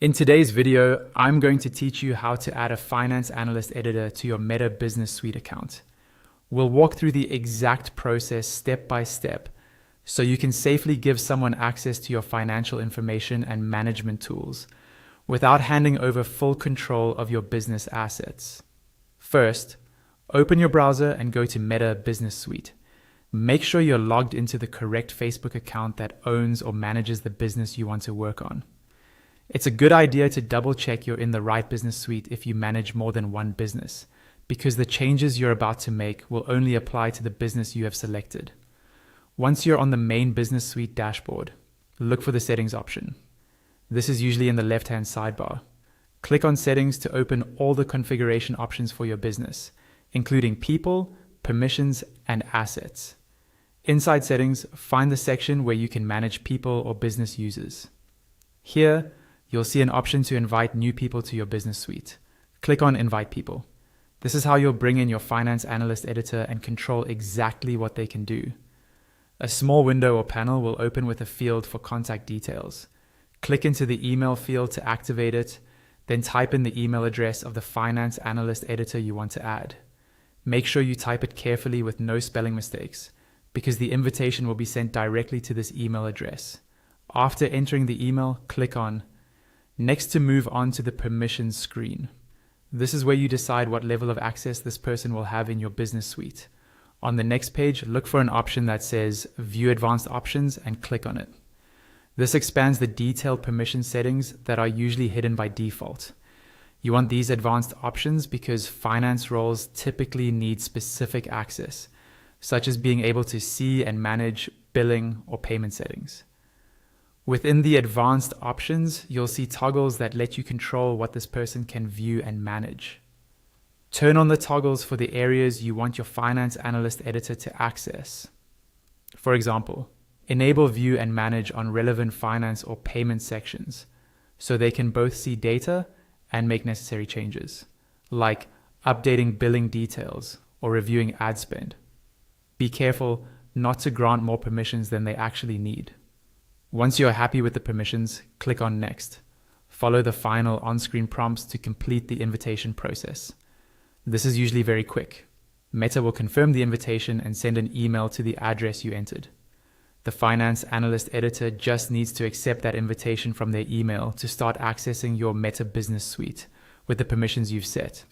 In today's video, I'm going to teach you how to add a finance analyst editor to your Meta Business Suite account. We'll walk through the exact process step by step so you can safely give someone access to your financial information and management tools without handing over full control of your business assets. First, open your browser and go to Meta Business Suite. Make sure you're logged into the correct Facebook account that owns or manages the business you want to work on. It's a good idea to double check you're in the right business suite if you manage more than one business, because the changes you're about to make will only apply to the business you have selected. Once you're on the main business suite dashboard, look for the settings option. This is usually in the left-hand sidebar. Click on settings to open all the configuration options for your business, including people, permissions, and assets. Inside settings, find the section where you can manage people or business users. Here, you'll see an option to invite new people to your business suite. Click on Invite People. This is how you'll bring in your finance analyst editor and control exactly what they can do. A small window or panel will open with a field for contact details. Click into the email field to activate it, then type in the email address of the finance analyst editor you want to add. Make sure you type it carefully with no spelling mistakes, because the invitation will be sent directly to this email address. After entering the email, click on Next to move on to the permissions screen. This is where you decide what level of access this person will have in your business suite. On the next page, look for an option that says View Advanced Options and click on it. This expands the detailed permission settings that are usually hidden by default. You want these advanced options because finance roles typically need specific access, such as being able to see and manage billing or payment settings. Within the advanced options, you'll see toggles that let you control what this person can view and manage. Turn on the toggles for the areas you want your finance analyst editor to access. For example, enable view and manage on relevant finance or payment sections so they can both see data and make necessary changes, like updating billing details or reviewing ad spend. Be careful not to grant more permissions than they actually need. Once you're happy with the permissions, click on Next. Follow the final on-screen prompts to complete the invitation process. This is usually very quick. Meta will confirm the invitation and send an email to the address you entered. The finance analyst editor just needs to accept that invitation from their email to start accessing your Meta Business Suite with the permissions you've set.